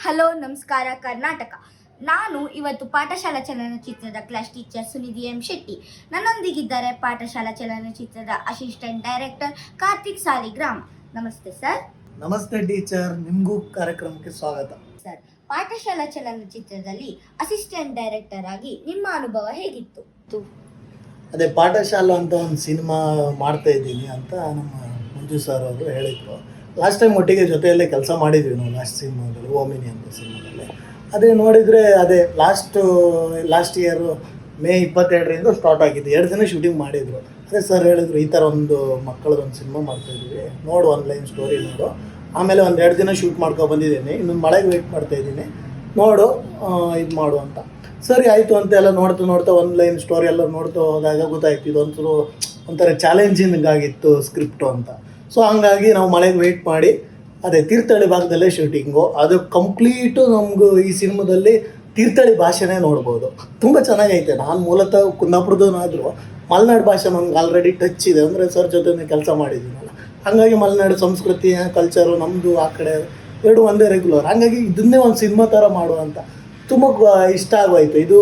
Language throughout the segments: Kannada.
ಹಲೋ ನಮಸ್ಕಾರ ಕರ್ನಾಟಕ. ನಾನು ಇವತ್ತು ಪಾಠಶಾಲಾ ಚಲನಚಿತ್ರದ class teacher Sunidhi M Shetty. ನನ್ನೊಂದಿಗಿದ್ದಾರೆ ಪಾಠಶಾಲಾ ಚಲನಚಿತ್ರದ ಅಸಿಸ್ಟೆಂಟ್ ಡೈರೆಕ್ಟರ್ ಕಾರ್ತಿಕ್ ಸಾಲಿಗ್ರಾಮ. ನಮಸ್ತೆ ಸರ್. ನಮಸ್ತೆ ಟೀಚರ್, ನಿಮಗೂ ಕಾರ್ಯಕ್ರಮಕ್ಕೆ ಸ್ವಾಗತ. ಸರ್, ಪಾಠಶಾಲಾ ಚಲನಚಿತ್ರದಲ್ಲಿ ಅಸಿಸ್ಟೆಂಟ್ ಡೈರೆಕ್ಟರ್ ಆಗಿ ನಿಮ್ಮ ಅನುಭವ ಹೇಗಿತ್ತು? ಅದೇ ಪಾಠಶಾಲಾ ಅಂತ ಒಂದು ಸಿನಿಮಾ ಮಾಡ್ತಾ ಇದ್ದೀನಿ ಅಂತ ನಮ್ಮ ಮಂಜು ಸರ್ ಅವರು ಹೇಳಿದರು. ಲಾಸ್ಟ್ ಟೈಮ್ ಒಟ್ಟಿಗೆ ಜೊತೆಯಲ್ಲೇ ಕೆಲಸ ಮಾಡಿದ್ವಿ ನಾವು ಲಾಸ್ಟ್ ಸಿನಿಮಾದಲ್ಲಿ, ಓಮಿನಿ ಅಂತ ಸಿನಿಮಾದಲ್ಲಿ. ಅದೇ ನೋಡಿದರೆ ಅದೇ ಲಾಸ್ಟ್ ಇಯರು ಮೇ 22ರಿಂದ ಸ್ಟಾರ್ಟ್ ಆಗಿದ್ದು. 2 ದಿನ ಶೂಟಿಂಗ್ ಮಾಡಿದರು. ಅದೇ ಸರ್ ಹೇಳಿದರು, ಈ ಥರ ಒಂದು ಮಕ್ಕಳದೊಂದು ಸಿನಿಮಾ ಮಾಡ್ತಾಯಿದ್ದೀವಿ, ನೋಡು ಆನ್ಲೈನ್ ಸ್ಟೋರಿ ನೋಡು. ಆಮೇಲೆ 1-2 ದಿನ ಶೂಟ್ ಮಾಡ್ಕೊ ಬಂದಿದ್ದೀನಿ, ಇನ್ನೊಂದು ಮಳೆಗೆ ವೆಯ್ಟ್ ಮಾಡ್ತಾಯಿದ್ದೀನಿ, ನೋಡು ಇದು ಮಾಡು ಅಂತ. ಸರಿ ಆಯಿತು ಅಂತ ಎಲ್ಲ ನೋಡ್ತಾ ಆನ್ಲೈನ್ ಸ್ಟೋರಿ ಎಲ್ಲ ನೋಡ್ತಾ ಹೋದಾಗ ಗೊತ್ತಾಯ್ತು ಇದೊಂಥರ ಒಂಥರ ಚಾಲೆಂಜಿಂಗ್ ಆಗಿತ್ತು ಸ್ಕ್ರಿಪ್ಟು ಅಂತ. ಸೊ ಹಂಗಾಗಿ ನಾವು ಮಳೆಗೆ ವೆಯ್ಟ್ ಮಾಡಿ ಅದೇ ತೀರ್ಥಹಳ್ಳಿ ಭಾಗದಲ್ಲೇ ಶೂಟಿಂಗು. ಅದು ಕಂಪ್ಲೀಟು ನಮಗೂ ಈ ಸಿನಿಮಾದಲ್ಲಿ ತೀರ್ಥಹಳ್ಳಿ ಭಾಷೆನೇ ನೋಡ್ಬೋದು. ತುಂಬ ಚೆನ್ನಾಗೈತೆ. ನಾನು ಮೂಲತಃ ಕುಂದಾಪುರದವನಾದರೂ ಮಲೆನಾಡು ಭಾಷೆ ನಮ್ಗೆ ಆಲ್ರೆಡಿ ಟಚ್ ಇದೆ, ಅಂದರೆ ಸರ್ ಜೊತೆ ಕೆಲಸ ಮಾಡಿದ್ದೀನಲ್ಲ. ಹಾಗಾಗಿ ಮಲೆನಾಡು ಸಂಸ್ಕೃತಿ ಕಲ್ಚರು ನಮ್ಮದು ಆ ಕಡೆ ಎರಡು ಒಂದೇ ರೆಗ್ಯುಲರ್. ಹಾಗಾಗಿ ಇದನ್ನೇ ಒಂದು ಸಿನಿಮಾ ಥರ ಮಾಡುವಂಥ ತುಂಬ ಇಷ್ಟ ಆಗೋಯ್ತು. ಇದು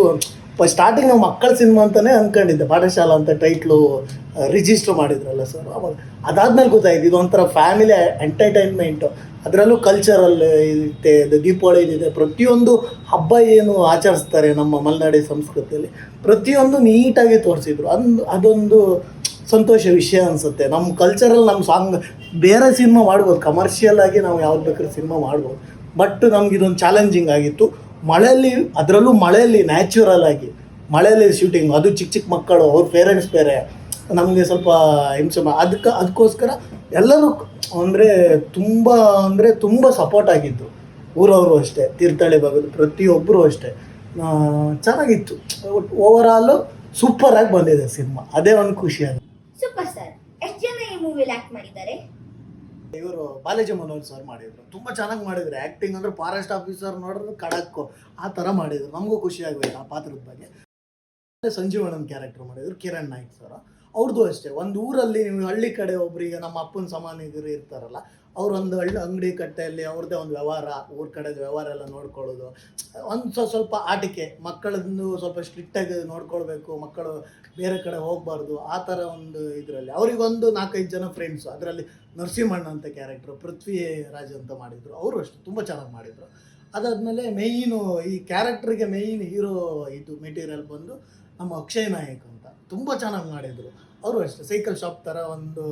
ಸ್ಟಾರ್ಟಿಂಗ್ ನಾವು ಮಕ್ಕಳ ಸಿನಿಮಾ ಅಂತಲೇ ಅಂದ್ಕೊಂಡಿದ್ದೆ, ಪಾಠಶಾಲಾ ಅಂತ ಟೈಟ್ಲು ರಿಜಿಸ್ಟರ್ ಮಾಡಿದ್ರಲ್ಲ ಸರ್ ಅವಾಗ. ಅದಾದಮೇಲೆ ಗೊತ್ತಾಯ್ತು ಇದೊಂಥರ ಫ್ಯಾಮಿಲಿ ಎಂಟರ್ಟೈನ್ಮೆಂಟು. ಅದರಲ್ಲೂ ಕಲ್ಚರಲ್ ಇರುತ್ತೆ, ದೀಪಾವಳಿ ಇದೆ, ಪ್ರತಿಯೊಂದು ಹಬ್ಬ ಏನು ಆಚರಿಸ್ತಾರೆ ನಮ್ಮ ಮಲೆನಾಡಿ ಸಂಸ್ಕೃತಿಯಲ್ಲಿ ಪ್ರತಿಯೊಂದು ನೀಟಾಗಿ ತೋರಿಸಿದ್ರು. ಅದೊಂದು ಸಂತೋಷ ವಿಷಯ ಅನಿಸುತ್ತೆ. ನಮ್ಮ ಕಲ್ಚರಲ್ಲಿ ನಮ್ಮ ಸಾಂಗ್ ಬೇರೆ ಸಿನಿಮಾ ಮಾಡ್ಬೋದು, ಕಮರ್ಷಿಯಲ್ ಆಗಿ ನಾವು ಯಾವ್ದು ಬೇಕಾದ್ರೂ ಸಿನಿಮಾ ಮಾಡ್ಬೋದು. ಬಟ್ ನಮ್ಗೆ ಇದೊಂದು ಚಾಲೆಂಜಿಂಗ್ ಆಗಿತ್ತು. ಮಳೆಯಲ್ಲಿ, ಅದರಲ್ಲೂ ಮಳೆಯಲ್ಲಿ ನ್ಯಾಚುರಲ್ ಆಗಿ ಮಳೆಯಲ್ಲಿ ಶೂಟಿಂಗ್, ಅದು ಚಿಕ್ಕ ಮಕ್ಕಳು, ಅವ್ರ ಪೇರೆಂಟ್ಸ್ ಬೇರೆ, ನಮಗೆ ಸ್ವಲ್ಪ ಹಿಂಸೆ ಅದಕ್ಕೋಸ್ಕರ ಎಲ್ಲರೂ ತುಂಬ ಸಪೋರ್ಟ್ ಆಗಿತ್ತು. ಊರವರು ಅಷ್ಟೇ, ತೀರ್ಥಹಳ್ಳಿ ಭಾಗದ ಪ್ರತಿಯೊಬ್ಬರು ಅಷ್ಟೇ. ಚೆನ್ನಾಗಿತ್ತು. ಓವರಾಲು ಸೂಪರಾಗಿ ಬಂದಿದೆ ಸಿನಿಮಾ, ಅದೇ ಒಂದು ಖುಷಿ ಆಗಿದೆ. Super sir. ಎಷ್ಟು ಜನ ಈ ಮೂವಿಲಿ ಆಕ್ಟ್ ಮಾಡಿದ್ದಾರೆ? ಇವರು ಬಾಲಾಜಿ ಮನೋಹರ್ ಸರ್ ಮಾಡಿದರು. ತುಂಬ ಚೆನ್ನಾಗಿ ಮಾಡಿದ್ರು. ಆ್ಯಕ್ಟಿಂಗ್ ಅಂದರೆ ಫಾರೆಸ್ಟ್ ಆಫೀಸರ್ ನೋಡಿದ್ರು ಖಡಕ್ಕು ಆ ಥರ ಮಾಡಿದರು. ನಮಗೂ ಖುಷಿ ಆಗೋಯ್ತು ಆ ಪಾತ್ರದ ಬಗ್ಗೆ. ಸಂಜೀವಣ್ಣನ ಕ್ಯಾರೆಕ್ಟರ್ ಮಾಡಿದರು ಕಿರಣ್ ನಾಯ್ಕ್ ಸರ್. ಅವ್ರದ್ದು ಅಷ್ಟೇ, ಒಂದು ಊರಲ್ಲಿ ನೀವು ಹಳ್ಳಿ ಕಡೆ ಒಬ್ಬರಿಗೆ ನಮ್ಮ ಅಪ್ಪನ ಸಮಾನಿಗರು ಇರ್ತಾರಲ್ಲ, ಅವರೊಂದು ಅಂಗಡಿ ಕಟ್ಟೆಯಲ್ಲಿ ಅವ್ರದ್ದೇ ಒಂದು ವ್ಯವಹಾರ, ಊರ ಕಡೆದು ವ್ಯವಹಾರ ಎಲ್ಲ ನೋಡ್ಕೊಳ್ಳೋದು. ಒಂದು ಸ್ವಲ್ಪ ಆಟಿಕೆ, ಮಕ್ಕಳನ್ನು ಸ್ವಲ್ಪ ಸ್ಟ್ರಿಕ್ಟಾಗಿ ನೋಡ್ಕೊಳ್ಬೇಕು, ಮಕ್ಕಳು ಬೇರೆ ಕಡೆ ಹೋಗಬಾರ್ದು, ಆ ಥರ ಒಂದು ಇದರಲ್ಲಿ ಅವರಿಗೊಂದು 4-5 ಜನ ಫ್ರೆಂಡ್ಸು. ಅದರಲ್ಲಿ ನರಸಿಂಹಣ್ಣ ಅಂತ ಕ್ಯಾರೆಕ್ಟ್ರು, ಪೃಥ್ವಿ ರಾಜ್ ಅಂತ ಮಾಡಿದರು, ಅವರು ಅಷ್ಟೇ ತುಂಬ ಚೆನ್ನಾಗಿ ಮಾಡಿದರು. ಅದಾದಮೇಲೆ ಮೇಯ್ನು ಈ ಕ್ಯಾರೆಕ್ಟ್ರಿಗೆ ಮೇಯ್ನ್ ಹೀರೋ ಇದು ಮೆಟೀರಿಯಲ್ ಬಂದು ನಮ್ಮ ಅಕ್ಷಯ್ ನಾಯಕ್ ಅಂತ, ತುಂಬ ಚೆನ್ನಾಗಿ ಮಾಡಿದರು. ಅವರು ಅಷ್ಟೇ ಸೈಕಲ್ ಶಾಪ್ ಥರ ಒಂದು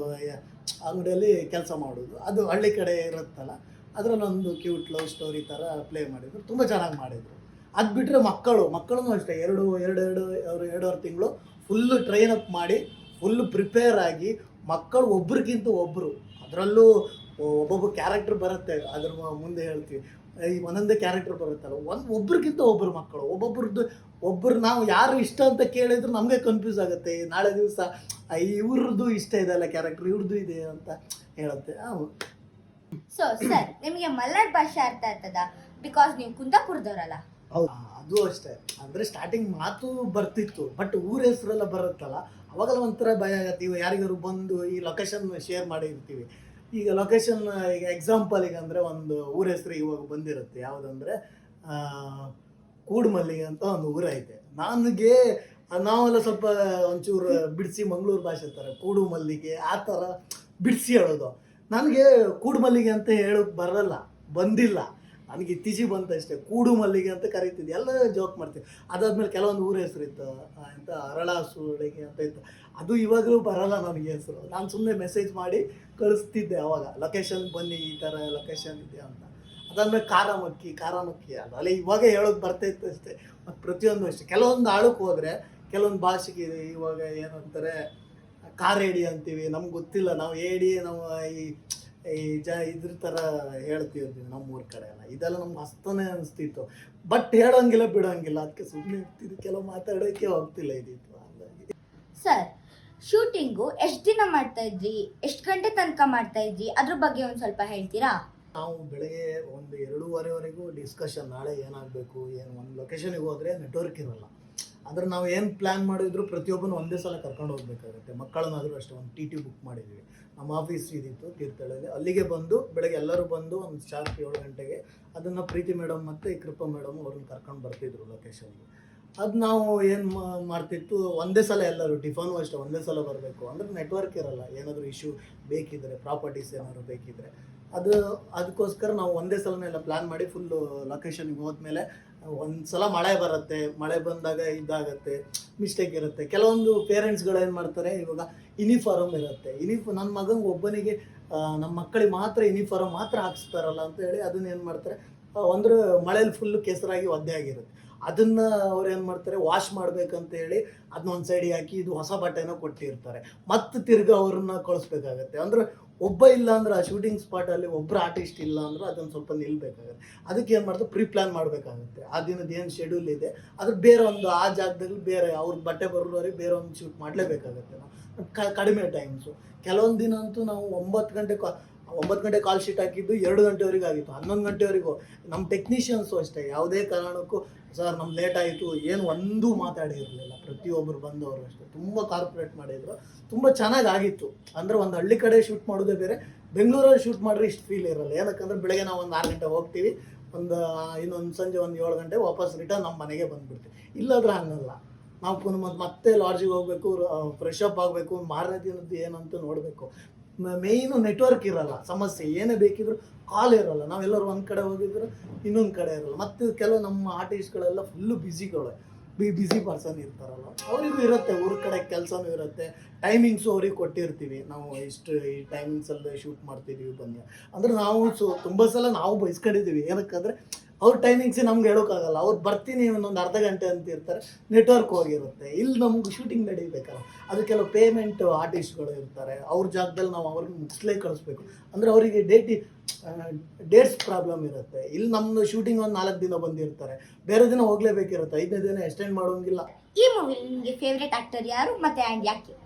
ಅಂಗಡಿಯಲ್ಲಿ ಕೆಲಸ ಮಾಡೋದು, ಅದು ಹಳ್ಳಿ ಕಡೆ ಇರುತ್ತಲ್ಲ, ಅದರಲ್ಲೊಂದು ಕ್ಯೂಟ್ ಲವ್ ಸ್ಟೋರಿ ಥರ ಪ್ಲೇ ಮಾಡಿದರು. ತುಂಬ ಚೆನ್ನಾಗಿ ಮಾಡಿದರು. ಅದು ಬಿಟ್ಟರೆ ಮಕ್ಕಳೂ ಅಷ್ಟೇ, ಎರಡೂವರೆ ತಿಂಗಳು ಫುಲ್ಲು ಟ್ರೈನ್ ಅಪ್ ಮಾಡಿ ಫುಲ್ಲು ಪ್ರಿಪೇರ್ ಆಗಿ ಮಕ್ಕಳು ಒಬ್ರಿಗಿಂತ ಒಬ್ಬರು, ಅದರಲ್ಲೂ ಒಬ್ಬೊಬ್ಬ ಕ್ಯಾರೆಕ್ಟರ್ ಬರುತ್ತೆ, ಅದ್ರ ಮುಂದೆ ಹೇಳ್ತೀವಿ, ಈ ಒಂದೊಂದೇ ಕ್ಯಾರೆಕ್ಟರ್ ಬರುತ್ತಲ್ಲ, ಒಬ್ರಿಗಿಂತ ಒಬ್ಬರು ಮಕ್ಕಳು, ಒಬ್ಬರು ನಾವು ಯಾರು ಇಷ್ಟ ಅಂತ ಕೇಳಿದ್ರು ನಮಗೆ ಕನ್ಫ್ಯೂಸ್ ಆಗುತ್ತೆ. ನಾಳೆ ದಿವಸ ಇವ್ರದ್ದು ಇಷ್ಟ ಇದೆ ಅಲ್ಲ ಕ್ಯಾರೆಕ್ಟರ್, ಇವ್ರದ್ದು ಇದೆ ಅಂತ ಹೇಳುತ್ತೆ. ಸೊ ಸರ್, ನಿಮಗೆ ಮಲೆನಾಡು ಭಾಷೆ ಅರ್ಥ ಆಗ್ತದ? ಬಿಕಾಸ್ ನೀವು ಕುಂದಾಪುರದವರಲ್ಲ. ಹೌದು, ಅದು ಅಷ್ಟೇ. ಅಂದರೆ ಸ್ಟಾರ್ಟಿಂಗ್ ಮಾತು ಬರ್ತಿತ್ತು, ಬಟ್ ಊರ ಹೆಸರೆಲ್ಲ ಬರುತ್ತಲ್ಲ, ಅವಾಗೆಲ್ಲ ಒಂಥರ ಭಯ ಆಗತ್ತೆ. ಇವಾಗ ಯಾರಿಗಾರು ಬಂದು ಈ ಲೊಕೇಶನ್ ಶೇರ್ ಮಾಡಿರ್ತೀವಿ, ಈಗ ಲೊಕೇಶನ್ ಈಗ ಎಕ್ಸಾಂಪಲಿಗೆ ಅಂದರೆ ಒಂದು ಊರ ಹೆಸರು ಇವಾಗ ಬಂದಿರುತ್ತೆ, ಯಾವುದಂದರೆ ಕೂಡುಮಲ್ಲಿಗೆ ಅಂತ ಒಂದು ಊರೈತೆ. ನಾವೆಲ್ಲ ಸ್ವಲ್ಪ ಒಂಚೂರು ಬಿಡಿಸಿ ಮಂಗಳೂರು ಭಾಷೆ ಥರ ಕೂಡು ಮಲ್ಲಿಗೆ ಆ ಥರ ಬಿಡಿಸಿ ಹೇಳೋದು. ನನಗೆ ಕೂಡುಮಲ್ಲಿಗೆ ಅಂತ ಹೇಳೋಕ್ಕೆ ಬಂದಿಲ್ಲ, ನನಗೆ ಇತ್ತೀಚೆಗೆ ಬಂತಷ್ಟೇ. ಕೂಡು ಮಲ್ಲಿಗೆ ಅಂತ ಕರೀತಿದ್ದೆ, ಎಲ್ಲ ಜೋಕ್ ಮಾಡ್ತೀವಿ. ಅದಾದಮೇಲೆ ಕೆಲವೊಂದು ಊರ ಹೆಸರು ಇತ್ತು, ಅಂತ ಅರಳಾಸುಳಿಗೆ ಅಂತ ಇತ್ತು, ಅದು ಇವಾಗಲೂ ಬರಲ್ಲ ನನಗೆ ಹೆಸರು. ನಾನು ಸುಮ್ಮನೆ ಮೆಸೇಜ್ ಮಾಡಿ ಕಳಿಸ್ತಿದ್ದೆ ಅವಾಗ, ಲೊಕೇಶನ್ ಬನ್ನಿ, ಈ ಥರ ಲೊಕೇಶನ್ ಇದೆ ಅಂತ. ಅದಾದಮೇಲೆ ಕಾರಮಕ್ಕಿ ಅದಲ್ಲ ಇವಾಗ ಹೇಳೋದು ಬರ್ತೈತೆ ಅಷ್ಟೇ. ಮತ್ತು ಪ್ರತಿಯೊಂದು ಅಷ್ಟೇ, ಕೆಲವೊಂದು ಆಳಕ್ಕೆ ಹೋದರೆ ಕೆಲವೊಂದು ಭಾಷೆಗೆ ಇವಾಗ ಏನಂತಾರೆ ಕಾರೇಡಿ ಅಂತೀವಿ, ನಮ್ಗೆ ಗೊತ್ತಿಲ್ಲ, ನಾವು ನಾವು ಇದ್ರ ಥರ ಹೇಳ್ತೀವಿ ನಮ್ಮೂರ ಕಡೆ ಎಲ್ಲ. ಇದೆಲ್ಲ ನಮ್ಗೆ ಹಸ್ತನೇ ಅನಿಸ್ತಿತ್ತು, ಬಟ್ ಹೇಳೋಂಗಿಲ್ಲ ಬಿಡೋಂಗಿಲ್ಲ, ಅದಕ್ಕೆ ಸುಮ್ಮನೆ ಇರ್ತಿದ್ವಿ, ಕೆಲವು ಮಾತಾಡೋಕ್ಕೆ ಹೋಗ್ತಿಲ್ಲ ಇದಿತ್ತು. ಹಾಗಾಗಿ ಸರ್, ಶೂಟಿಂಗು ಎಷ್ಟು ದಿನ ಮಾಡ್ತಾ ಇದ್ರಿ, ಎಷ್ಟು ಗಂಟೆ ತನಕ ಮಾಡ್ತಾ ಇದ್ರಿ, ಅದ್ರ ಬಗ್ಗೆ ಒಂದು ಸ್ವಲ್ಪ ಹೇಳ್ತೀರಾ? ನಾವು ಬೆಳಗ್ಗೆ 1-2:30ವರೆಗೂ ಡಿಸ್ಕಷನ್, ನಾಳೆ ಏನಾಗಬೇಕು, ಒಂದು ಲೊಕೇಶನಿಗೆ ಹೋದರೆ ನೆಟ್ವರ್ಕ್ ಇರೋಲ್ಲ, ಆದ್ರೆ ನಾವು ಏನು ಪ್ಲ್ಯಾನ್ ಮಾಡಿದ್ರು ಪ್ರತಿಯೊಬ್ಬನು ಒಂದೇ ಸಲ ಕರ್ಕೊಂಡು ಹೋಗ್ಬೇಕಾಗುತ್ತೆ. ಮಕ್ಕಳನ್ನಾದರೂ ಅಷ್ಟೇ ಒಂದು ಟಿ ಬುಕ್ ಮಾಡಿದ್ವಿ. ನಮ್ಮ ಆಫೀಸ್ ಇದಿತ್ತು ತೀರ್ಥಹಳ್ಳಿಯಲ್ಲಿ, ಅಲ್ಲಿಗೆ ಬಂದು ಬೆಳಗ್ಗೆ ಎಲ್ಲರೂ ಬಂದು ಒಂದು ಶಾರ್ಪ್ 7 ಗಂಟೆಗೆ ಅದನ್ನು ಪ್ರೀತಿ ಮೇಡಮ್ ಮತ್ತು ಈ ಕೃಪಾ ಮೇಡಮ್ ಅವ್ರನ್ನ ಕರ್ಕೊಂಡು ಬರ್ತಿದ್ರು ಲೊಕೇಶನ್ಗೆ. ಅದು ನಾವು ಏನು ಮಾಡ್ತಿತ್ತು, ಒಂದೇ ಸಲ ಎಲ್ಲರೂ ಟಿಫನು ಅಷ್ಟೇ ಒಂದೇ ಸಲ ಬರಬೇಕು. ಅಂದರೆ ನೆಟ್ವರ್ಕ್ ಇರಲ್ಲ, ಏನಾದರೂ ಇಶ್ಯೂ ಬೇಕಿದ್ದರೆ, ಪ್ರಾಪರ್ಟೀಸ್ ಏನಾದರೂ ಬೇಕಿದ್ದರೆ ಅದಕ್ಕೋಸ್ಕರ ನಾವು ಒಂದೇ ಸಲನೇ ಎಲ್ಲ ಪ್ಲ್ಯಾನ್ ಮಾಡಿ ಫುಲ್ಲು ಲೊಕೇಶನ್ಗೆ ಹೋದ್ಮೇಲೆ ಒಂದು ಸಲ ಮಳೆ ಬರುತ್ತೆ, ಮಳೆ ಬಂದಾಗ ಇದಾಗುತ್ತೆ, ಮಿಸ್ಟೇಕ್ ಇರುತ್ತೆ. ಕೆಲವೊಂದು ಪೇರೆಂಟ್ಸ್ಗಳು ಏನು ಮಾಡ್ತಾರೆ, ಇವಾಗ ಯೂನಿಫಾರ್ಮ್ ಇರುತ್ತೆ, ನನ್ನ ಮಗನಿಗೆ ಒಬ್ಬನಿಗೆ ನಮ್ಮ ಮಕ್ಕಳಿಗೆ ಮಾತ್ರ ಯೂನಿಫಾರ್ಮ್ ಮಾತ್ರ ಹಾಕ್ಸ್ತಾರಲ್ಲ ಅಂತ ಹೇಳಿ ಅದನ್ನ ಏನು ಮಾಡ್ತಾರೆ, ಅಂದ್ರೆ ಮಳೇಲಿ ಫುಲ್ಲು ಕೆಸರಾಗಿ ಒದ್ದೆ ಆಗಿರುತ್ತೆ. ಅದನ್ನು ಅವ್ರು ಏನು ಮಾಡ್ತಾರೆ, ವಾಶ್ ಮಾಡಬೇಕಂತ ಹೇಳಿ ಅದನ್ನ ಒಂದು ಸೈಡಿಗೆ ಹಾಕಿ ಇದು ಹೊಸ ಬಟ್ಟೆನ ಕೊಟ್ಟಿರ್ತಾರೆ. ಮತ್ತು ತಿರ್ಗಿ ಅವ್ರನ್ನ ಕಳಿಸ್ಬೇಕಾಗತ್ತೆ. ಅಂದರೆ ಒಬ್ಬ ಇಲ್ಲ ಅಂದ್ರೆ ಆ ಶೂಟಿಂಗ್ ಸ್ಪಾಟಲ್ಲಿ ಒಬ್ಬರು ಆರ್ಟಿಸ್ಟ್ ಇಲ್ಲ ಅಂದ್ರೆ ಅದನ್ನು ಸ್ವಲ್ಪ ನಿಲ್ಲಬೇಕಾಗುತ್ತೆ. ಅದಕ್ಕೆ ಏನು ಮಾಡ್ತಾರೆ, ಪ್ರೀ ಪ್ಲ್ಯಾನ್ ಮಾಡಬೇಕಾಗುತ್ತೆ. ಆ ದಿನದ ಏನು ಶೆಡ್ಯೂಲ್ ಇದೆ ಅದ್ರ ಬೇರೆ ಒಂದು ಆ ಜಾಗದಲ್ಲಿ ಬೇರೆ ಅವ್ರ ಬಟ್ಟೆ ಬರೋರಿಗೆ ಬೇರೆ ಒಂದು ಶೂಟ್ ಮಾಡಲೇಬೇಕಾಗುತ್ತೆ. ನಾವು ಕಡಿಮೆ ಟೈಮ್ಸು ಕೆಲವೊಂದು ದಿನ ಅಂತೂ ನಾವು 9 ಗಂಟೆ ಕಾಲ್ ಶೀಟ್ ಹಾಕಿದ್ದು 2 ಗಂಟೆವರೆಗೆ ಆಗಿತ್ತು, 11 ಗಂಟೆವರೆಗೂ. ನಮ್ಮ ಟೆಕ್ನಿಷಿಯನ್ಸು ಅಷ್ಟೇ ಯಾವುದೇ ಕಾರಣಕ್ಕೂ ಸರ್ ನಮ್ಗೆ ಲೇಟ್ ಆಯಿತು ಏನು ಒಂದೂ ಮಾತಾಡಿರಲಿಲ್ಲ. ಪ್ರತಿಯೊಬ್ಬರು ಬಂದವರು ಅಷ್ಟೇ ತುಂಬ ಕಾರ್ಪೊರೇಟ್ ಮಾಡಿದರು, ತುಂಬ ಚೆನ್ನಾಗಾಗಿತ್ತು. ಅಂದರೆ ಒಂದು ಹಳ್ಳಿ ಕಡೆ ಶೂಟ್ ಮಾಡೋದೇ ಬೇರೆ, ಬೆಂಗಳೂರಲ್ಲಿ ಶೂಟ್ ಮಾಡಿದ್ರೆ ಇಷ್ಟು ಫೀಲ್ ಇರಲ್ಲ. ಏನಕ್ಕಂದ್ರೆ ಬೆಳಗ್ಗೆ ನಾವು ಒಂದು 6 ಗಂಟೆ ಹೋಗ್ತೀವಿ, ಇನ್ನೊಂದು ಸಂಜೆ ಒಂದು 7 ಗಂಟೆ ವಾಪಸ್ ರಿಟರ್ನ್ ನಮ್ಮ ಮನೆಗೆ ಬಂದುಬಿಡ್ತೀವಿ. ಇಲ್ಲಾದ್ರೆ ಹಂಗಲ್ಲ, ನಾವು ಮತ್ತೆ ಲಾಡ್ಜಿಗೆ ಹೋಗಬೇಕು, ಫ್ರೆಶ್ ಅಪ್ ಆಗಬೇಕು, ಮಾರನೇ ದಿನದ್ದು ಏನಂತ ನೋಡಬೇಕು. ಮೇಯ್ನು ನೆಟ್ವರ್ಕ್ ಇರಲ್ಲ, ಸಮಸ್ಯೆ ಏನೇ ಬೇಕಿದ್ರು ಕಾಲ್ ಇರಲ್ಲ. ನಾವೆಲ್ಲರೂ ಒಂದು ಕಡೆ ಹೋಗಿದ್ರು ಇನ್ನೊಂದು ಕಡೆ ಇರಲ್ಲ. ಮತ್ತು ಕೆಲವು ನಮ್ಮ ಆರ್ಟಿಸ್ಟ್ಗಳೆಲ್ಲ ಫುಲ್ಲು ಬ್ಯುಸಿ ಪರ್ಸನ್ ಇರ್ತಾರಲ್ಲ, ಅವರಿಗೂ ಇರುತ್ತೆ ಊರ ಕಡೆ ಕೆಲಸನೂ ಇರುತ್ತೆ, ಟೈಮಿಂಗ್ಸು ಅವ್ರಿಗೆ ಕೊಟ್ಟಿರ್ತೀವಿ. ನಾವು ಇಷ್ಟು ಈ ಟೈಮಿಂಗ್ಸಲ್ಲಿ ಶೂಟ್ ಮಾಡ್ತಿದ್ದೀವಿ ಬನ್ನಿ ಅಂದರೆ ನಾವು ತುಂಬ ಸಲ ನಾವು ಬಯಸ್ಕೊಂಡಿದ್ದೀವಿ. ಏನಕ್ಕಂದರೆ ಅವ್ರ ಟೈಮಿಂಗ್ಸೇ ನಮ್ಗೆ ಹೇಳೋಕ್ಕಾಗಲ್ಲ. ಅವ್ರು ಬರ್ತೀನಿ ಒಂದೊಂದು ಅರ್ಧ ಗಂಟೆ ಅಂತ ಇರ್ತಾರೆ, ನೆಟ್ವರ್ಕ್ ಹೋಗಿರುತ್ತೆ. ಇಲ್ಲಿ ನಮ್ಗೆ ಶೂಟಿಂಗ್ ನಡೀಬೇಕಲ್ಲ, ಅದು ಕೆಲವು ಪೇಮೆಂಟ್ ಆರ್ಟಿಸ್ಟ್ಗಳು ಇರ್ತಾರೆ, ಅವ್ರ ಜಾಗದಲ್ಲಿ ನಾವು ಅವ್ರಿಗೆ ಮುಗಿಸ್ಲೇ ಕಳಿಸ್ಬೇಕು. ಅಂದರೆ ಅವರಿಗೆ ಡೇಟ್ಸ್ ಪ್ರಾಬ್ಲಮ್ ಇರುತ್ತೆ. ಇಲ್ಲಿ ನಮ್ಮದು ಶೂಟಿಂಗ್ ಒಂದು 4 ದಿನ ಬಂದಿರ್ತಾರೆ, ಬೇರೆ ದಿನ ಹೋಗಲೇಬೇಕಿರುತ್ತೆ, 5ನೇ ದಿನ ಎಕ್ಸ್ಟೆಂಡ್ ಮಾಡೋಂಗಿಲ್ಲ. ಈ ಮೂವಿ ನಿಮಗೆ ಫೇವ್ರೆಟ್ ಆಕ್ಟರ್ ಯಾರು ಮತ್ತೆ ಆ್ಯಂಡ್ ಯಾಕೆ?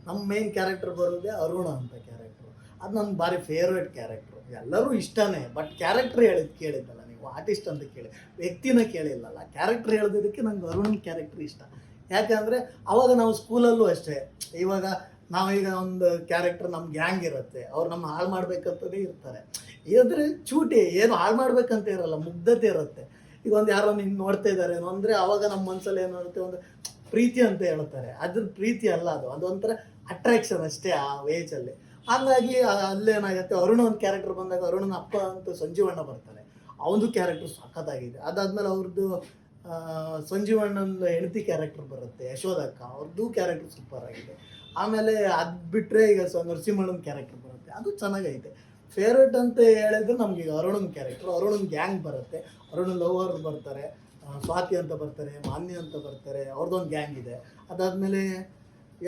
ನಮ್ಮ ಮೇನ್ ಕ್ಯಾರೆಕ್ಟರ್ ಬರೋದೇ ಅರುಣ ಅಂತ ಕ್ಯಾರೆಕ್ಟ್ರು. ಅದು ನನ್ನ ಭಾರಿ ಫೇವ್ರೇಟ್ ಕ್ಯಾರೆಕ್ಟ್ರು. ಎಲ್ಲರೂ ಇಷ್ಟನೇ, ಬಟ್ ಕ್ಯಾರೆಕ್ಟರ್ ಕೇಳಿದ್ದಲ್ಲ ನೀವು, ಆರ್ಟಿಸ್ಟ್ ಅಂತ ಕೇಳಿ ವ್ಯಕ್ತಿನ ಕೇಳಿಲ್ಲಲ್ಲ. ಕ್ಯಾರೆಕ್ಟರ್ ಹೇಳಿದ್ದಕ್ಕೆ ನಂಗೆ ಅರುಣ್ ಕ್ಯಾರೆಕ್ಟರ್ ಇಷ್ಟ. ಯಾಕಂದರೆ ಅವಾಗ ನಾವು ಸ್ಕೂಲಲ್ಲೂ ಅಷ್ಟೇ, ಇವಾಗ ನಾವೀಗ ಒಂದು ಕ್ಯಾರೆಕ್ಟರ್ ನಮ್ಮ ಗ್ಯಾಂಗ್ ಇರುತ್ತೆ, ಅವ್ರು ನಮ್ಮ ಹಾಳು ಮಾಡ್ಬೇಕಂತಲೇ ಇರ್ತಾರೆ. ಅಂದರೆ ಚೂಟಿ ಏನು ಹಾಳು ಮಾಡ್ಬೇಕಂತ ಇರಲ್ಲ, ಮುಗ್ಧತೆ ಇರುತ್ತೆ. ಈಗ ಒಂದು ಯಾರೋ ನಿನ್ನ ನೋಡ್ತಾ ಇದ್ದಾರೆ ಅಂದರೆ ಅವಾಗ ನಮ್ಮ ಮನಸ್ಸಲ್ಲಿ ಏನಿರುತ್ತೆ, ಒಂದು ಪ್ರೀತಿ ಅಂತ ಹೇಳ್ತಾರೆ. ಅದ್ರ ಪ್ರೀತಿ ಅಲ್ಲ, ಅದೊಂಥರ ಅಟ್ರಾಕ್ಷನ್ ಅಷ್ಟೇ ಆ ಏಜಲ್ಲಿ. ಹಾಗಾಗಿ ಅಲ್ಲೇನಾಗುತ್ತೆ, ಅರುಣ ಒಂದು ಕ್ಯಾರೆಕ್ಟರ್ ಬಂದಾಗ ಅರುಣನ ಅಪ್ಪ ಅಂತ ಸಂಜೀವಣ್ಣ ಬರ್ತಾರೆ, ಅವನದು ಕ್ಯಾರೆಕ್ಟರ್ ಸಖತ್ತಾಗಿದೆ. ಅದಾದಮೇಲೆ ಅವ್ರದ್ದು ಸಂಜೀವಣ್ಣನ ಹೆಂಡತಿ ಕ್ಯಾರೆಕ್ಟರ್ ಬರುತ್ತೆ, ಯಶೋದಕ್ಕ, ಅವ್ರದ್ದು ಕ್ಯಾರೆಕ್ಟರ್ ಸೂಪರ್ ಆಗಿದೆ. ಆಮೇಲೆ ಅದು ಬಿಟ್ಟರೆ ಈಗ ನರಸಿಂಹಣ್ಣನ ಕ್ಯಾರೆಕ್ಟರ್ ಬರುತ್ತೆ, ಅದು ಚೆನ್ನಾಗೈತೆ. ಫೇವ್ರೇಟ್ ಅಂತ ಹೇಳಿದ್ರೆ ನಮ್ಗೆ ಅರುಣನ ಕ್ಯಾರೆಕ್ಟರ್, ಅರುಣನ ಗ್ಯಾಂಗ್ ಬರುತ್ತೆ, ಅರುಣ ಲವರ್ ಬರ್ತಾರೆ, ಸ್ವಾತಿ ಅಂತ ಬರ್ತಾರೆ, ಮಾನ್ಯ ಅಂತ ಬರ್ತಾರೆ, ಅವ್ರದ್ದೊಂದು ಗ್ಯಾಂಗ್ ಇದೆ. ಅದಾದಮೇಲೆ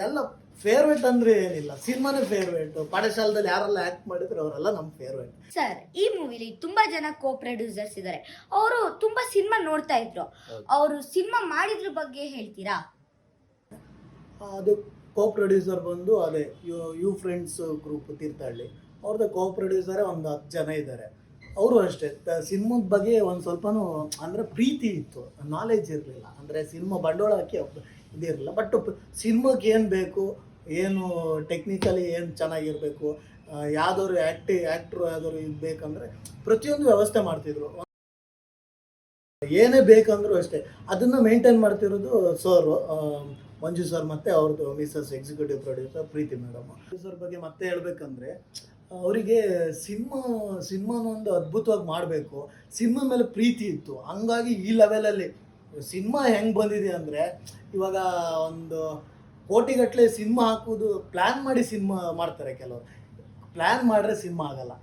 ಎಲ್ಲ ಫೇವ್ರೇಟ್ ಅಂದರೆ ಏನಿಲ್ಲ, ಸಿನಿಮಾನೇ ಫೇವ್ರೇಟ್. ಪಾಠಶಾಲದಲ್ಲಿ ಯಾರೆಲ್ಲ ಆ್ಯಕ್ಟ್ ಮಾಡಿದ್ರೆ ಅವರೆಲ್ಲ ನಮ್ಮ ಫೇವ್ರೇಟ್. ಸರ್, ಈ ಮೂವಿಲಿ ತುಂಬಾ ಜನ ಕೋ ಪ್ರೊಡ್ಯೂಸರ್ಸ್ ಇದ್ದಾರೆ, ಅವರು ತುಂಬಾ ಸಿನಿಮಾ ನೋಡ್ತಾ ಇದ್ರು, ಅವರು ಸಿನಿಮಾ ಮಾಡಿದ್ರ ಬಗ್ಗೆ ಹೇಳ್ತೀರಾ? ಅದು ಕೋ ಪ್ರೊಡ್ಯೂಸರ್ ಬಂದು ಅದೇ ಯು ಫ್ರೆಂಡ್ಸ್ ಗ್ರೂಪ್ ತೀರ್ಥಹಳ್ಳಿ, ಅವ್ರದ್ದು ಕೋ ಪ್ರೊಡ್ಯೂಸರೇ ಒಂದು 10 ಜನ ಇದ್ದಾರೆ. ಅವರು ಅಷ್ಟೇ ಸಿನಿಮಾದ ಬಗ್ಗೆ ಒಂದು ಸ್ವಲ್ಪನೂ ಅಂದರೆ ಪ್ರೀತಿ ಇತ್ತು, ನಾಲೆಜ್ ಇರಲಿಲ್ಲ. ಅಂದರೆ ಸಿನಿಮಾ ಬಂಡವಾಳ ಹಾಕಿ ಇದಿರಲಿಲ್ಲ, ಬಟ್ ಸಿನಿಮಾಗೆ ಏನು ಬೇಕು, ಏನು ಟೆಕ್ನಿಕಲಿ ಏನು ಚೆನ್ನಾಗಿರಬೇಕು, ಯಾವ್ದಾದ್ರು ಆ್ಯಕ್ಟ್ರು ಯಾವ್ದಾದ್ರು ಇದು ಬೇಕಂದರೆ ಪ್ರತಿಯೊಂದು ವ್ಯವಸ್ಥೆ ಮಾಡ್ತಿದ್ರು. ಏನೇ ಬೇಕಂದ್ರೂ ಅಷ್ಟೇ ಅದನ್ನು ಮೇಂಟೈನ್ ಮಾಡ್ತಿರೋದು ಸರ್ ಮಂಜು ಸರ್ ಮತ್ತು ಅವ್ರದ್ದು ಮಿಸಸ್ ಎಕ್ಸಿಕ್ಯೂಟಿವ್ ಪ್ರೊಡ್ಯೂಸರ್ ಪ್ರೀತಿ ಮೇಡಮ್. ಪ್ರೊಡ್ಯೂಸರ್ ಬಗ್ಗೆ ಮತ್ತೆ ಹೇಳ್ಬೇಕಂದ್ರೆ ಅವರಿಗೆ ಸಿನಿಮಾನೊಂದು ಅದ್ಭುತವಾಗಿ ಮಾಡಬೇಕು, ಸಿನಿಮಾ ಮೇಲೆ ಪ್ರೀತಿ ಇತ್ತು. ಹಂಗಾಗಿ ಈ ಲೆವೆಲಲ್ಲಿ ಸಿನಿಮಾ ಹೆಂಗೆ ಬಂದಿದೆ ಅಂದರೆ, ಇವಾಗ ಒಂದು ಕೋಟಿಗಟ್ಟಲೆ ಸಿನಿಮಾ ಹಾಕೋದು ಪ್ಲ್ಯಾನ್ ಮಾಡಿ ಸಿನಿಮಾ ಮಾಡ್ತಾರೆ ಕೆಲವರು. ಪ್ಲ್ಯಾನ್ ಮಾಡಿದ್ರೆ ಸಿನಿಮಾ ಆಗಲ್ಲ.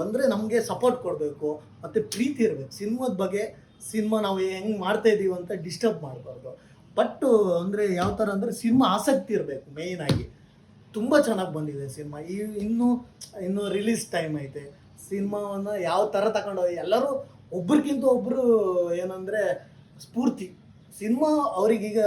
ಅಂದರೆ ನಮಗೆ ಸಪೋರ್ಟ್ ಕೊಡಬೇಕು ಮತ್ತು ಪ್ರೀತಿ ಇರಬೇಕು ಸಿನಿಮಾದ ಬಗ್ಗೆ. ಸಿನಿಮಾ ನಾವು ಹೆಂಗೆ ಮಾಡ್ತಾಯಿದ್ದೀವಿ ಅಂತ ಡಿಸ್ಟರ್ಬ್ ಮಾಡಬಾರ್ದು. ಬಟ್ ಅಂದರೆ ಯಾವ ಥರ ಅಂದರೆ ಸಿನಿಮಾ ಆಸಕ್ತಿ ಇರಬೇಕು ಮೇಯ್ನಾಗಿ. ತುಂಬ ಚೆನ್ನಾಗಿ ಬಂದಿದೆ ಸಿನಿಮಾ. ಇನ್ನೂ ರಿಲೀಸ್ ಟೈಮ್ ಐತೆ. ಸಿನಿಮಾವನ್ನು ಯಾವ ಥರ ತಗೊಂಡೋಗಿ ಎಲ್ಲರೂ ಒಬ್ರಿಗಿಂತ ಒಬ್ಬರು ಏನಂದರೆ ಸ್ಫೂರ್ತಿ. ಸಿನಿಮಾ ಅವ್ರಿಗೀಗ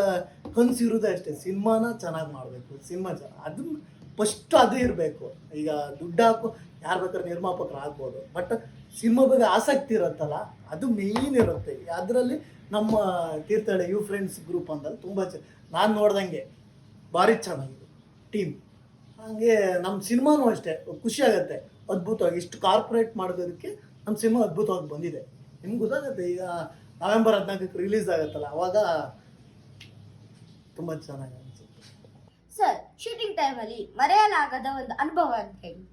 ಕನಸಿರೋದೇ ಅಷ್ಟೇ, ಸಿನಿಮಾನ ಚೆನ್ನಾಗಿ ಮಾಡಬೇಕು, ಸಿನಿಮಾ ಅದನ್ನು ಫಸ್ಟ್ ಅದು ಇರಬೇಕು. ಈಗ ದುಡ್ಡು ಹಾಕು ಯಾರು ಬೇಕಾದ್ರೆ ನಿರ್ಮಾಪಕರು ಆಗ್ಬೋದು, ಬಟ್ ಸಿನಿಮಾ ಬಗ್ಗೆ ಆಸಕ್ತಿ ಇರುತ್ತಲ್ಲ ಅದು ಮೇಯ್ನ್ ಇರುತ್ತೆ. ಅದರಲ್ಲಿ ನಮ್ಮ ತೀರ್ಥಹಳ್ಳಿ ಯು ಫ್ರೆಂಡ್ಸ್ ಗ್ರೂಪ್ ಅಂತಲ್ಲಿ ತುಂಬ ನಾನು ನೋಡ್ದಂಗೆ ಭಾರಿ ಚೆನ್ನಾಗಿದೆ ಟೀಮ್. ಹಾಗೆ ನಮ್ಮ ಸಿನಿಮಾನೂ ಅಷ್ಟೇ ಖುಷಿ ಆಗುತ್ತೆ, ಅದ್ಭುತವಾಗಿ ಇಷ್ಟು ಕಾರ್ಪೊರೇಟ್ ಮಾಡೋದಕ್ಕೆ ನಮ್ಮ ಸಿನಿಮಾ ಅದ್ಭುತವಾಗಿ ಬಂದಿದೆ. ನಿಮ್ಗೆ ಗೊತ್ತಾಗುತ್ತೆ, ಈಗ ನವೆಂಬರ್ 14ಕ್ಕೆ ರಿಲೀಸ್ ಆಗುತ್ತಲ್ಲ, ಅವಾಗ ತುಂಬ ಚೆನ್ನಾಗಿ ಅನಿಸುತ್ತೆ. ಸರ್, ಶೂಟಿಂಗ್ ಟೈಮಲ್ಲಿ ಮರೆಯಲಾಗದ ಒಂದು ಅನುಭವ ಅಂತ ಹೇಳಿ.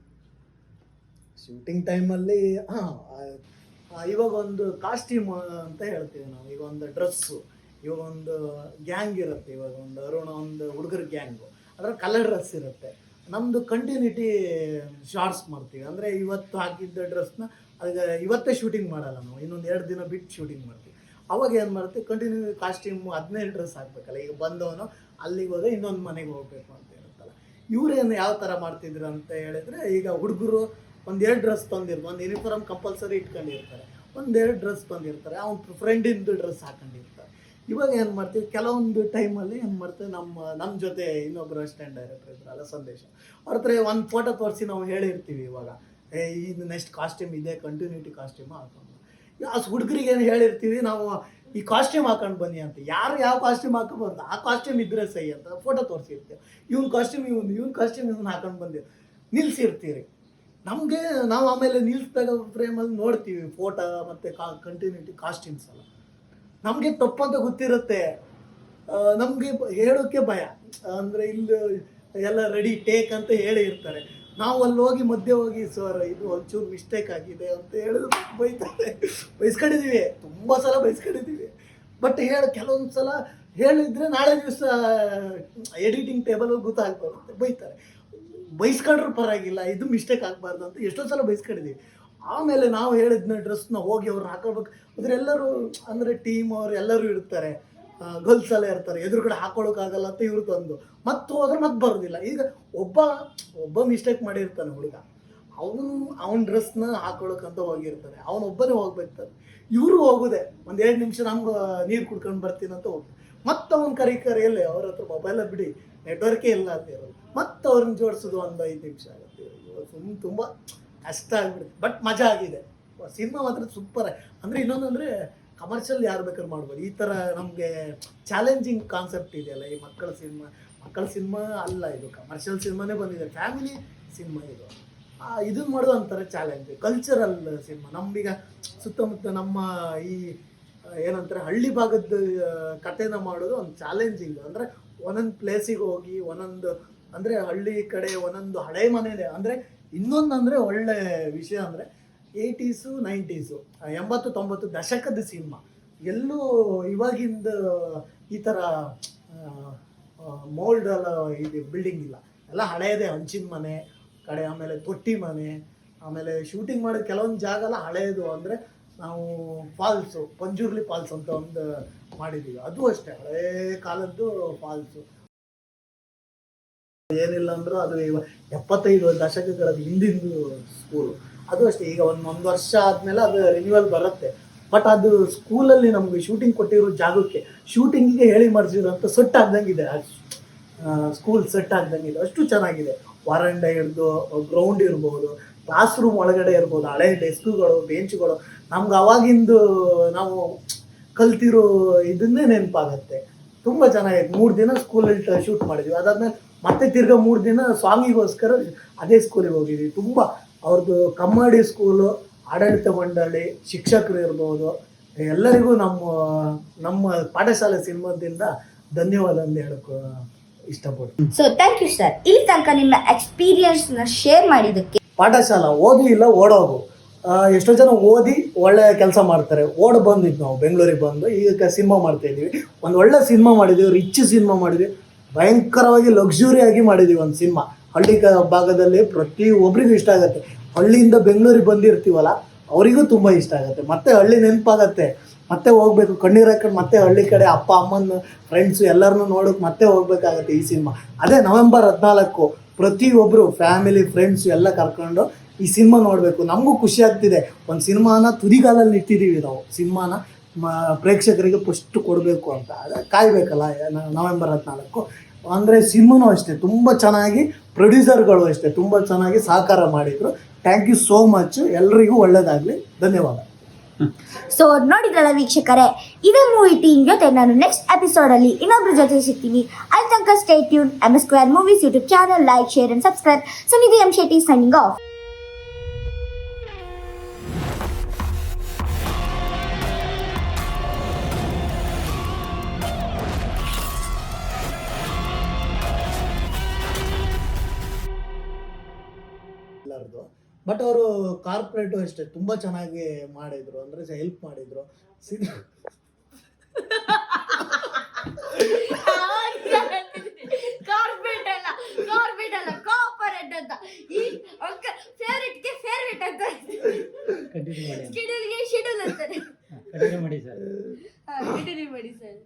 ಶೂಟಿಂಗ್ ಟೈಮಲ್ಲಿ ಇವಾಗ ಒಂದು ಕಾಸ್ಟ್ಯೂಮ್ ಅಂತ ಹೇಳ್ತೀವಿ ನಾವು. ಈಗ ಒಂದು ಡ್ರೆಸ್ಸು, ಇವಾಗ ಒಂದು ಗ್ಯಾಂಗ್ ಇರುತ್ತೆ, ಇವಾಗ ಒಂದು ಅರುಣ ಒಂದು ಹುಡುಗರ ಗ್ಯಾಂಗು, ಅದರ ಕಲರ್ ಡ್ರೆಸ್ ಇರುತ್ತೆ. ನಮ್ಮದು ಕಂಟಿನ್ಯೂಟಿ ಶಾರ್ಟ್ಸ್ ಮಾಡ್ತೀವಿ, ಅಂದರೆ ಇವತ್ತು ಹಾಕಿದ್ದ ಡ್ರೆಸ್ನ ಅದಕ್ಕೆ ಇವತ್ತೇ ಶೂಟಿಂಗ್ ಮಾಡಲ್ಲ ನಾವು, ಇನ್ನೊಂದು 2 ದಿನ ಬಿಟ್ಟು ಶೂಟಿಂಗ್ ಮಾಡ್ತೀವಿ. ಅವಾಗ ಏನು ಮಾಡ್ತೀವಿ, ಕಂಟಿನ್ಯೂ ಕಾಸ್ಟ್ಯೂಮ್ 15 ಡ್ರೆಸ್ ಹಾಕ್ಬೇಕಲ್ಲ. ಈಗ ಬಂದವನು ಅಲ್ಲಿಗೆ ಹೋದ್ರೆ ಇನ್ನೊಂದು ಮನೆಗೆ ಹೋಗ್ಬೇಕು ಅಂತ ಇರುತ್ತಲ್ಲ. ಇವರೇನು ಯಾವ ಥರ ಮಾಡ್ತಿದ್ರು ಅಂತ ಹೇಳಿದ್ರೆ, ಈಗ ಹುಡುಗರು 1-2 ಡ್ರೆಸ್ ತಂದಿರ್ತಾರೆ, ಒಂದು ಯೂನಿಫಾರ್ಮ್ ಕಂಪಲ್ಸರಿ ಇಟ್ಕೊಂಡಿರ್ತಾರೆ, 1-2 ಡ್ರೆಸ್ ತಂದಿರ್ತಾರೆ, ಅವ್ನು ಫ್ರೆಂಡಿಂದು ಡ್ರೆಸ್ ಹಾಕೊಂಡಿರ್ತಾರೆ. ಇವಾಗ ಏನು ಮಾಡ್ತೀವಿ, ಕೆಲವೊಂದು ಟೈಮಲ್ಲಿ ಏನು ಮಾಡ್ತೀವಿ, ನಮ್ಮ ಜೊತೆ ಇನ್ನೊಬ್ಬರು ಅಸಿಸ್ಟೆಂಟ್ ಡೈರೆಕ್ಟರ್ ಇದ್ರಲ್ಲ, ಸಂದೇಶ, ಅವ್ರ ಹತ್ರ ಒಂದು ಫೋಟೋ ತೋರಿಸಿ ನಾವು ಹೇಳಿರ್ತೀವಿ, ಇವಾಗ ಇದು ನೆಕ್ಸ್ಟ್ ಕಾಸ್ಟ್ಯೂಮ್ ಇದೆ, ಕಂಟಿನ್ಯೂಟಿ ಕಾಸ್ಟ್ಯೂಮ್ ಹಾಕೊಂಡು. ಆ ಹುಡುಗರಿಗೆ ಏನು ಹೇಳಿರ್ತೀವಿ ನಾವು, ಈ ಕಾಸ್ಟ್ಯೂಮ್ ಹಾಕೊಂಡು ಬನ್ನಿ ಅಂತ. ಯಾರು ಯಾವ ಕಾಸ್ಟ್ಯೂಮ್ ಹಾಕೋಬಾರ್ದು, ಆ ಕಾಸ್ಟ್ಯೂಮ್ ಇದ್ದರೆ ಸೈ ಅಂತ ಫೋಟೋ ತೋರಿಸಿರ್ತೀವಿ. ಇವ್ನ ಕಾಸ್ಟ್ಯೂಮ್ ಇವನು ಹಾಕೊಂಡು ಬಂದಿವಿ, ನಿಲ್ಲಿಸಿರ್ತೀರಿ. ನಮಗೆ ನಾವು ಆಮೇಲೆ ನಿಲ್ಲಿಸಿದಾಗ ಫ್ರೇಮಲ್ಲಿ ನೋಡ್ತೀವಿ ಫೋಟೋ ಮತ್ತು ಕಂಟಿನ್ಯೂಟಿ ಕಾಸ್ಟ್ಯೂಮ್ಸ್ ಎಲ್ಲ. ನಮಗೆ ತಪ್ಪಂತ ಗೊತ್ತಿರುತ್ತೆ, ನಮಗೆ ಹೇಳೋಕ್ಕೆ ಭಯ. ಅಂದರೆ ಇಲ್ಲಿ ಎಲ್ಲ ರೆಡಿ ಟೇಕ್ ಅಂತ ಹೇಳಿ ಇರ್ತಾರೆ, ನಾವು ಅಲ್ಲಿ ಹೋಗಿ ಮಧ್ಯೆ ಹೋಗಿ ಸರ್ ಇದು ಒಂಚೂರು ಮಿಸ್ಟೇಕ್ ಆಗಿದೆ ಅಂತ ಹೇಳಿದ್ರು ಬೈತಾರೆ. ಬೈಸ್ಕೊಂಡಿದ್ದೀವಿ, ತುಂಬ ಸಲ ಬೈಸ್ಕೊಂಡಿದ್ದೀವಿ. ಬಟ್ ಕೆಲವೊಂದು ಸಲ ಹೇಳಿದರೆ ನಾಳೆ ದಿವಸ ಎಡಿಟಿಂಗ್ ಟೇಬಲಲ್ಲಿ ಗೊತ್ತಾಗ್ಬರುತ್ತೆ, ಬೈತಾರೆ. ಬೈಸ್ಕೊಂಡ್ರೂ ಪರವಾಗಿಲ್ಲ, ಇದು ಮಿಸ್ಟೇಕ್ ಆಗಬಾರ್ದು ಅಂತ ಎಷ್ಟೋ ಸಲ ಬೈಸ್ಕೊಂಡಿದ್ದೀವಿ. ಆಮೇಲೆ ನಾವು ಹೇಳಿದ್ನ ಡ್ರೆಸ್ನ ಹೋಗಿ ಅವ್ರು ಹಾಕೋಬೇಕು ಅಂದರೆ ಎಲ್ಲರೂ, ಅಂದರೆ ಟೀಮ್ ಅವ್ರು ಎಲ್ಲರೂ ಇರ್ತಾರೆ, ಗರ್ಲ್ಸ್ ಎಲ್ಲ ಇರ್ತಾರೆ, ಎದುರುಗಡೆ ಹಾಕೊಳ್ಳೋಕ್ಕಾಗಲ್ಲ ಅಂತ ಇವ್ರಿಗೊಂದು, ಮತ್ತೆ ಹೋದ್ರೆ ಮತ್ತೆ ಬರೋದಿಲ್ಲ. ಈಗ ಒಬ್ಬ ಮಿಸ್ಟೇಕ್ ಮಾಡಿರ್ತಾನೆ ಹುಡುಗ, ಅವನ ಡ್ರೆಸ್ನ ಹಾಕೊಳ್ಳೋಕ್ಕಂತ ಹೋಗಿರ್ತಾನೆ, ಅವನೊಬ್ಬನೇ ಹೋಗ್ಬೇಕಾದ್ರೆ. ಇವರು ಹೋಗೋದೆ 1-2 ನಿಮಿಷ ನಮ್ಗೆ ನೀರು ಕುಡ್ಕೊಂಡು ಬರ್ತೀನಿ ಅಂತ ಹೋಗ್ತಾರೆ. ಮತ್ತೆ ಅವ್ನ ಕರೆಯಲ್ಲೇ ಅವ್ರ ಹತ್ರ ಮೊಬೈಲ ಬಿಡಿ, ನೆಟ್ವರ್ಕೇ ಇಲ್ಲ ಅಂತ ಇರೋದು, ಮತ್ತೆ ಅವ್ರನ್ನ ಜೋಡಿಸೋದು ಒಂದು 5 ನಿಮಿಷ ಆಗುತ್ತೆ. ತುಂಬ ಕಷ್ಟ ಆಗಿಬಿಡುತ್ತೆ. ಬಟ್ ಮಜಾ ಆಗಿದೆ, ಸಿನಿಮಾ ಮಾತ್ರ ಸೂಪರ್. ಅಂದರೆ ಇನ್ನೊಂದಂದರೆ ಕಮರ್ಷಿಯಲ್ ಯಾರು ಬೇಕಾದ್ರೂ ಮಾಡ್ಬೋದು. ಈ ಥರ ನಮಗೆ ಚಾಲೆಂಜಿಂಗ್ ಕಾನ್ಸೆಪ್ಟ್ ಇದೆಯಲ್ಲ, ಈ ಮಕ್ಕಳ ಸಿನಿಮಾ ಅಲ್ಲ, ಇದು ಕಮರ್ಷಿಯಲ್ ಸಿನಿಮಾನೇ ಬಂದಿದೆ, ಫ್ಯಾಮಿಲಿ ಸಿನಿಮಾ ಇದು. ಇದನ್ನು ಮಾಡೋದು ಒಂಥರ ಚಾಲೆಂಜ್, ಕಲ್ಚರಲ್ ಸಿನಿಮಾ. ನಮ್ಮೀಗ ಸುತ್ತಮುತ್ತ ನಮ್ಮ ಈ ಏನಂತಾರೆ ಹಳ್ಳಿ ಭಾಗದ ಕಥೆನ ಮಾಡೋದು ಒಂದು ಚಾಲೆಂಜಿಂಗ್. ಅಂದರೆ ಒಂದೊಂದು ಪ್ಲೇಸಿಗೆ ಹೋಗಿ ಒಂದೊಂದು, ಅಂದರೆ ಹಳ್ಳಿ ಕಡೆ ಒಂದೊಂದು ಹಳೆ ಮನೆಯೇ. ಅಂದರೆ ಇನ್ನೊಂದು ಅಂದರೆ ಒಳ್ಳೆ ವಿಷಯ ಅಂದರೆ 80s 90s 80-90 ದಶಕದ ಸಿನಿಮಾ ಎಲ್ಲೂ ಇವಾಗಿಂದ ಈ ಥರ ಮೋಲ್ಡ್ ಎಲ್ಲ ಇದು ಬಿಲ್ಡಿಂಗ್ ಇಲ್ಲ, ಎಲ್ಲ ಹಳೆಯದೇ. ಹಂಚಿನ ಮನೆ ಕಡೆ, ಆಮೇಲೆ ತೊಟ್ಟಿ ಮನೆ, ಆಮೇಲೆ ಶೂಟಿಂಗ್ ಮಾಡೋದು ಕೆಲವೊಂದು ಜಾಗ ಎಲ್ಲ ಹಳೆಯದು. ಅಂದರೆ ನಾವು ಫಾಲ್ಸು, ಪಂಜುರ್ಲಿ ಫಾಲ್ಸ್ ಅಂತ ಒಂದು ಮಾಡಿದ್ದೀವಿ, ಅದು ಅಷ್ಟೇ ಹಳೇ ಕಾಲದ್ದು ಫಾಲ್ಸು. ಏನಿಲ್ಲ ಅಂದರೂ ಅದು 75 ದಶಕಗಳ ಹಿಂದಿಂದು ಸ್ಕೂಲು, ಅದು ಅಷ್ಟೇ. ಈಗ ಒಂದು ವರ್ಷ ಆದಮೇಲೆ ಅದು ರಿನ್ಯೂವಲ್ ಬರುತ್ತೆ. ಬಟ್ ಅದು ಸ್ಕೂಲಲ್ಲಿ ನಮಗೆ ಶೂಟಿಂಗ್ ಕೊಟ್ಟಿರೋ ಜಾಗಕ್ಕೆ ಶೂಟಿಂಗಿಗೆ ಹೇಳಿ ಮಾಡಿಸಿರೋಂಥ ಸೆಟ್ ಆಗ್ದಂಗಿದೆ, ಸ್ಕೂಲ್ ಸೆಟ್ ಆಗ್ದಂಗಿದೆ, ಅಷ್ಟು ಚೆನ್ನಾಗಿದೆ. ವಾರಂಡ ಹಿಡ್ದು ಗ್ರೌಂಡ್ ಇರ್ಬೋದು, ಕ್ಲಾಸ್ ರೂಮ್ ಒಳಗಡೆ ಇರ್ಬೋದು, ಹಳೆ ಡೆಸ್ಕ್ಗಳು, ಬೆಂಚ್ಗಳು, ನಮ್ಗೆ ಅವಾಗಿಂದು ನಾವು ಕಲ್ತಿರೋ ಇದನ್ನೇ ನೆನಪಾಗತ್ತೆ. ತುಂಬ ಚೆನ್ನಾಗಿದೆ. 3 ದಿನ ಸ್ಕೂಲಲ್ಲಿ ಶೂಟ್ ಮಾಡಿದ್ವಿ, ಅದಾದ್ಮೇಲೆ ಮತ್ತೆ ತಿರ್ಗಾ 3 ದಿನ ಸ್ವಾಮಿಗೋಸ್ಕರ ಅದೇ ಸ್ಕೂಲಿಗೆ ಹೋಗಿದ್ವಿ. ತುಂಬ ಅವ್ರದ್ದು ಕಮ್ಮಡಿ ಸ್ಕೂಲು, ಆಡಳಿತ ಮಂಡಳಿ, ಶಿಕ್ಷಕರು ಇರ್ಬೋದು, ಎಲ್ಲರಿಗೂ ನಮ್ಮ ಪಾಠಶಾಲೆ ಸಿನಿಮಾದಿಂದ ಧನ್ಯವಾದ ಅಂತ ಹೇಳೋಕ್ಕೆ ಇಷ್ಟಪಡ್ತೀನಿ. ಸೊ ಥ್ಯಾಂಕ್ ಯು ಸರ್, ಇಲ್ಲಿ ತನಕ ನಿಮ್ಮ ಎಕ್ಸ್ಪೀರಿಯನ್ಸ್ನ ಶೇರ್ ಮಾಡಿದ್ದಕ್ಕೆ. ಪಾಠಶಾಲಾ ಓದು ಇಲ್ಲ ಓಡೋದು. ಎಷ್ಟೋ ಜನ ಓದಿ ಒಳ್ಳೆ ಕೆಲಸ ಮಾಡ್ತಾರೆ. ಬಂದಿದ್ದು ನಾವು ಬೆಂಗಳೂರಿಗೆ ಬಂದು ಈಗ ಸಿನಿಮಾ ಮಾಡ್ತಾಯಿದ್ದೀವಿ. ಒಂದು ಒಳ್ಳೆ ಸಿನಿಮಾ ಮಾಡಿದ್ದೀವಿ, ರಿಚ್ ಸಿನಿಮಾ ಮಾಡಿದ್ವಿ, ಭಯಂಕರವಾಗಿ ಲಕ್ಸುರಿಯಾಗಿ ಮಾಡಿದ್ದೀವಿ ಒಂದು ಸಿನಿಮಾ. ಹಳ್ಳಿ ಭಾಗದಲ್ಲಿ ಪ್ರತಿಯೊಬ್ಬರಿಗೂ ಇಷ್ಟ ಆಗುತ್ತೆ. ಹಳ್ಳಿಯಿಂದ ಬೆಂಗಳೂರಿಗೆ ಬಂದಿರ್ತೀವಲ್ಲ, ಅವರಿಗೂ ತುಂಬ ಇಷ್ಟ ಆಗುತ್ತೆ. ಮತ್ತೆ ಹಳ್ಳಿ ನೆನಪಾಗತ್ತೆ, ಮತ್ತೆ ಹೋಗ್ಬೇಕು, ಕಣ್ಣೀರು ಹಾಕೊಂಡು ಮತ್ತೆ ಹಳ್ಳಿ ಕಡೆ ಅಪ್ಪ ಅಮ್ಮನ ಫ್ರೆಂಡ್ಸು ಎಲ್ಲರನ್ನೂ ನೋಡೋಕೆ ಮತ್ತೆ ಹೋಗ್ಬೇಕಾಗತ್ತೆ ಈ ಸಿನಿಮಾ. ಅದೇ ನವೆಂಬರ್ 14 ಪ್ರತಿಯೊಬ್ಬರು ಫ್ಯಾಮಿಲಿ ಫ್ರೆಂಡ್ಸು ಎಲ್ಲ ಕರ್ಕೊಂಡು ಈ ಸಿನಿಮಾ ನೋಡಬೇಕು. ನಮಗೂ ಖುಷಿ ಆಗ್ತಿದೆ, ಒಂದು ಸಿನಿಮಾನ ತುದಿಗಾಲಲ್ಲಿ ಇಟ್ಟಿದ್ದೀವಿ ನಾವು, ಸಿನಿಮಾನ ಪ್ರೇಕ್ಷಕರಿಗೆ ಫಸ್ಟ್ ಕೊಡಬೇಕು ಅಂತ. ಕಾಯಬೇಕಲ್ಲ ನವೆಂಬರ್ 14. ಅಂದರೆ ಸಿನಿಮಾನೂ ಅಷ್ಟೇ ತುಂಬ ಚೆನ್ನಾಗಿ, ಪ್ರೊಡ್ಯೂಸರ್ಗಳು ಅಷ್ಟೇ ತುಂಬ ಚೆನ್ನಾಗಿ ಸಹಕಾರ ಮಾಡಿದರು. Thank you so much. ಎಲ್ರಿಗೂ ಒಳ್ಳೆಯದಾಗಲಿ, ಧನ್ಯವಾದ. ಸೊ ನೋಡಿದ್ರಲ್ಲ ವೀಕ್ಷಕರೇ, ಇದೇ ಮೂವಿ ಟೀಮ್ ಜೊತೆ ನಾನು ನೆಕ್ಸ್ಟ್ ಎಪಿಸೋಡಲ್ಲಿ ಇನ್ನೊಬ್ರ ಜೊತೆ ಸಿಗ್ತೀನಿ. ಅಲ್ಲಿ ತನಕ stay tune. M2 movies YouTube channel like, share and subscribe. Sunidhi M Shetty signing off. ಎಲ್ಲರದು. ಬಟ್ ಅವರು ಕಾರ್ಪೊರೇಟು ಅಷ್ಟೇ ತುಂಬ ಚೆನ್ನಾಗಿ ಮಾಡಿದ್ರು, ಅಂದರೆ ಹೆಲ್ಪ್ ಮಾಡಿದ್ರು. ಕಾರ್ಪೊರೇಟ್ ಅಲ್ಲ ಕಾರ್ಪೊರೇಟ್ ಅಂತ. ಈ ಫೇವ್ರೇಟ್ಗೆ ಫೇವ್ರೇಟ್ ಅಂತ, ಕಂಟಿನ್ಯೂ ಮಾಡಿ ಶೆಡ್ಯೂಲ್ಗೆ ಶೆಡ್ಯೂಲ್ ಅಂತಾರೆ. ಕಂಟಿನ್ಯೂ ಮಾಡಿ ಸರ್. ಕಂಟಿನ್ಯೂ ಮಾಡಿ ಸರ್.